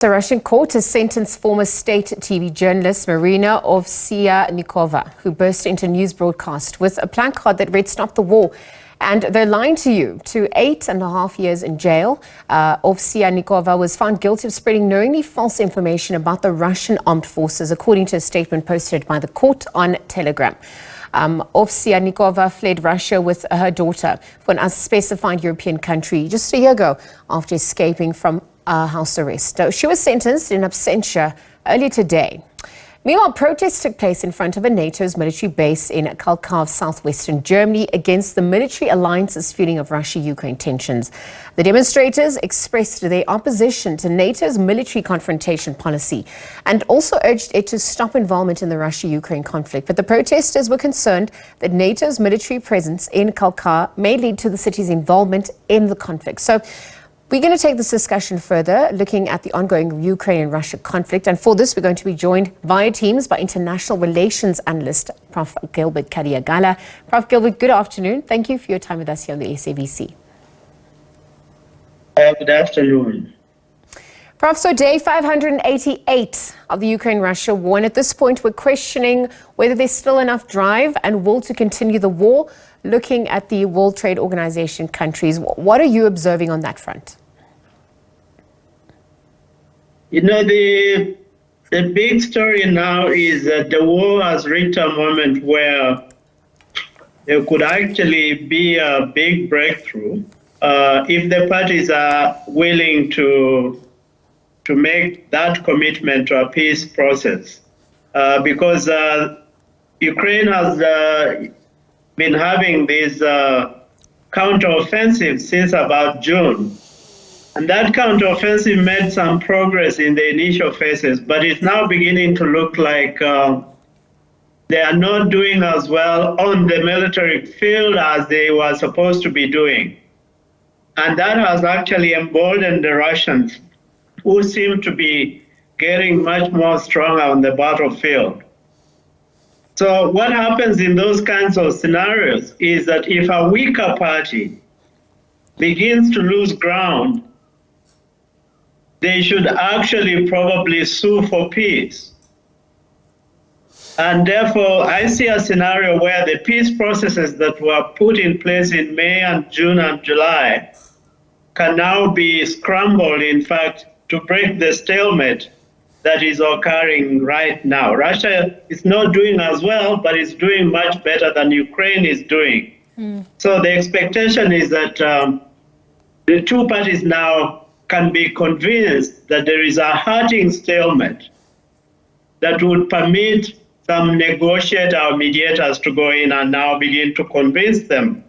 The Russian court has sentenced former state TV journalist Marina Ovsyannikova, who burst into news broadcast with a placard that read "Stop the War," and "They're lying to you," to 8.5 years in jail. Ovsyannikova was found guilty of spreading knowingly false information about the Russian armed forces, according to a statement posted by the court on Telegram. Ovsyannikova fled Russia with her daughter for an unspecified European country just a year ago after escaping from house arrest. She was sentenced in absentia earlier today. Meanwhile, protests took place in front of NATO's military base in Kalkar, southwestern Germany, against the military alliance's fueling of Russia-Ukraine tensions. The demonstrators expressed their opposition to NATO's military confrontation policy and also urged it to stop involvement in the Russia-Ukraine conflict. But the protesters were concerned that NATO's military presence in Kalkar may lead to the city's involvement in the conflict. So we're going to take this discussion further, looking at the ongoing Ukraine and Russia conflict. And for this, we're going to be joined via Teams by international relations analyst, Prof. Gilbert Khadiagala. Prof. Gilbert, good afternoon. Thank you for your time with us here on the SABC. Good afternoon. Prof, so day 588 of the Ukraine-Russia war, and at this point we're questioning whether there's still enough drive and will to continue the war, looking at the World Trade Organization countries. What are you observing on that front? You know, the big story now is that the war has reached a moment where there could actually be a big breakthrough if the parties are willing to make that commitment to a peace process. Because Ukraine has been having this counteroffensive since about June. And that counteroffensive made some progress in the initial phases, but it's now beginning to look like they are not doing as well on the military field as they were supposed to be doing. And that has actually emboldened the Russians, who seem to be getting much more stronger on the battlefield. So what happens in those kinds of scenarios is that if a weaker party begins to lose ground, they should actually probably sue for peace. And therefore, I see a scenario where the peace processes that were put in place in May and June and July can now be scrambled, in fact, to break the stalemate that is occurring right now. Russia is not doing as well, but it's doing much better than Ukraine is doing. So the expectation is that the two parties now can be convinced that there is a hurting stalemate that would permit some negotiator or mediators to go in and now begin to convince them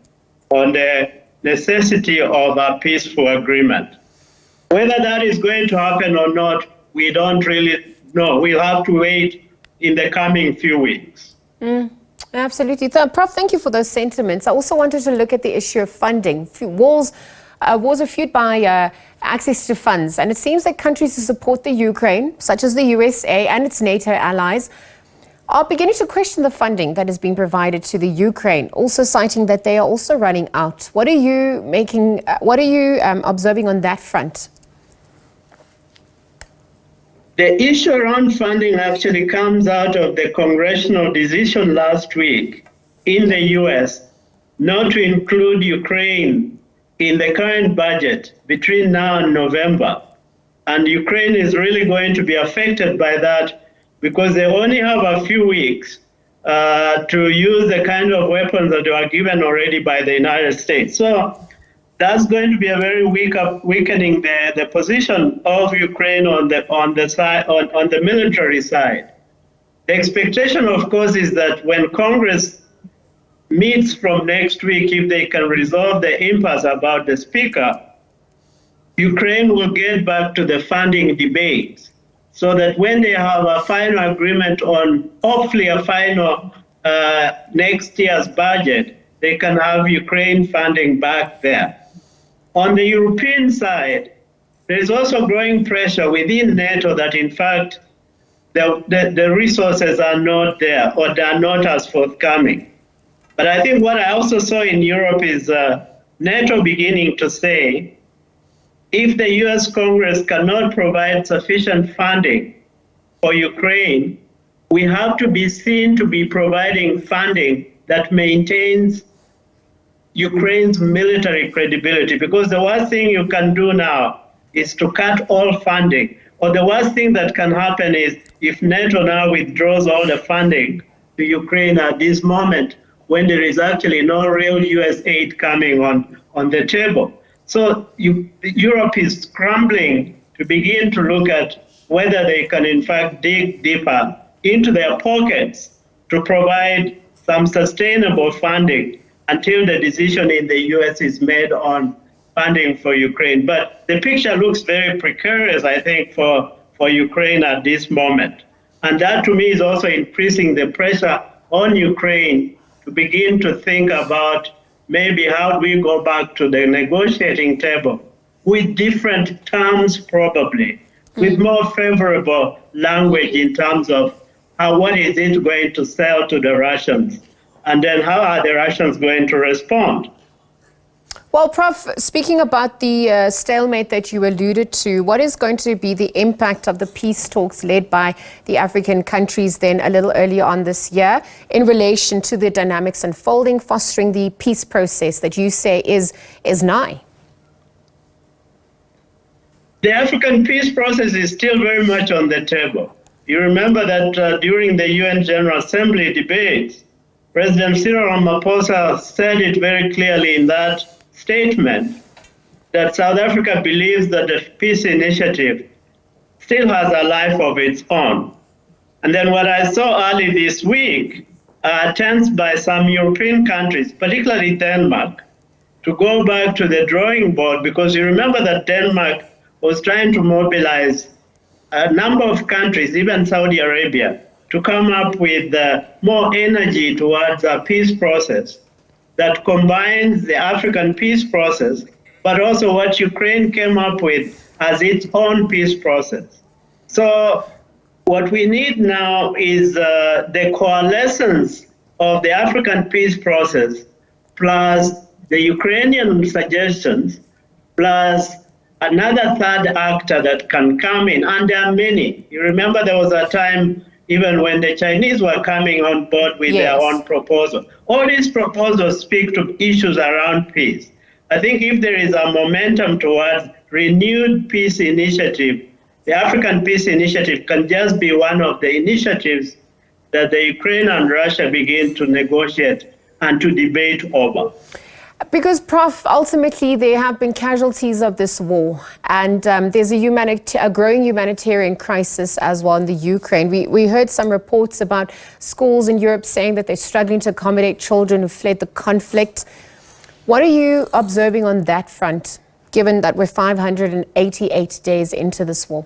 on the necessity of a peaceful agreement. Whether that is going to happen or not, we don't really know. We'll have to wait in the coming few weeks. Absolutely. Prof, thank you for those sentiments. I also wanted to look at the issue of funding. Wars are fueled by access to funds, and it seems that countries who support the Ukraine, such as the USA and its NATO allies, are beginning to question the funding that is being provided to the Ukraine, also citing that they are also running out. What are you observing on that front? The issue around funding actually comes out of the congressional decision last week in the US not to include Ukraine in the current budget between now and November. And Ukraine is really going to be affected by that because they only have a few weeks to use the kind of weapons that were given already by the United States. So that's going to be a very weakening the position of Ukraine on the military side. The expectation, of course, is that when Congress meets from next week, if they can resolve the impasse about the speaker, Ukraine will get back to the funding debate, so that when they have a final agreement on hopefully a final next year's budget, they can have Ukraine funding back there. On the European side, there is also growing pressure within NATO that, in fact, the resources are not there or they are not as forthcoming. But I think what I also saw in Europe is NATO beginning to say if the US Congress cannot provide sufficient funding for Ukraine, we have to be seen to be providing funding that maintains Ukraine's military credibility, because the worst thing you can do now is to cut all funding. Or the worst thing that can happen is if NATO now withdraws all the funding to Ukraine at this moment, when there is actually no real US aid coming on the table. So Europe is scrambling to begin to look at whether they can in fact dig deeper into their pockets to provide some sustainable funding until the decision in the US is made on funding for Ukraine. But the picture looks very precarious, I think, for Ukraine at this moment. And that to me is also increasing the pressure on Ukraine to begin to think about maybe how we go back to the negotiating table with different terms, probably, with more favorable language in terms of what is it going to sell to the Russians, and then how are the Russians going to respond? Well, Prof, speaking about the stalemate that you alluded to, what is going to be the impact of the peace talks led by the African countries then a little earlier on this year in relation to the dynamics unfolding, fostering the peace process that you say is nigh? The African peace process is still very much on the table. You remember that during the UN General Assembly debates, President Cyril Ramaphosa said it very clearly in that statement that South Africa believes that the peace initiative still has a life of its own. And then what I saw early this week are attempts by some European countries, particularly Denmark, to go back to the drawing board, because you remember that Denmark was trying to mobilize a number of countries, even Saudi Arabia, to come up with more energy towards a peace process that combines the African peace process, but also what Ukraine came up with as its own peace process. So what we need now is the coalescence of the African peace process plus the Ukrainian suggestions plus another third actor that can come in, and there are many. You remember there was a time even when the Chinese were coming on board with their own proposal. All these proposals speak to issues around peace. I think if there is a momentum towards renewed peace initiative, the African Peace Initiative can just be one of the initiatives that the Ukraine and Russia begin to negotiate and to debate over. Because, Prof, ultimately there have been casualties of this war, and there's a growing humanitarian crisis as well in the Ukraine. We heard some reports about schools in Europe saying that they're struggling to accommodate children who fled the conflict. What are you observing on that front, given that we're 588 days into this war?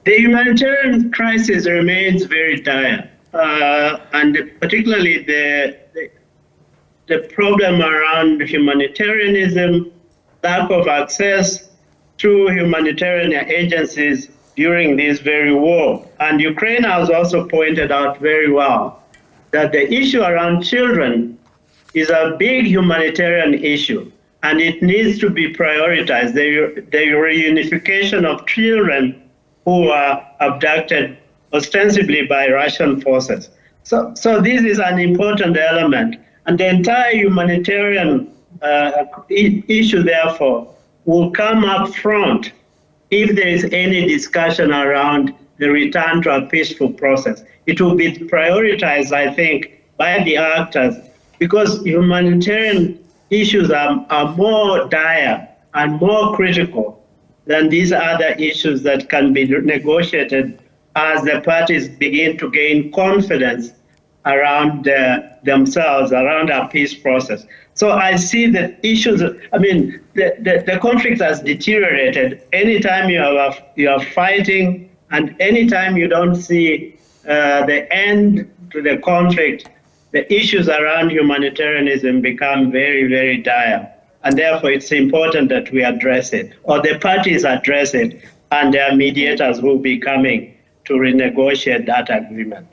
The humanitarian crisis remains very dire, and particularly the problem around humanitarianism, lack of access to humanitarian agencies during this very war. And Ukraine has also pointed out very well that the issue around children is a big humanitarian issue, and it needs to be prioritized. The reunification of children who are abducted ostensibly by Russian forces. So this is an important element. And the entire humanitarian issue, therefore, will come up front if there is any discussion around the return to a peaceful process. It will be prioritized, I think, by the actors, because humanitarian issues are more dire and more critical than these other issues that can be negotiated as the parties begin to gain confidence around themselves, around our peace process. So I see the issues, the conflict has deteriorated. Anytime you are fighting and anytime you don't see the end to the conflict, the issues around humanitarianism become very, very dire. And therefore it's important that we address it, or the parties address it, and their mediators will be coming to renegotiate that agreement.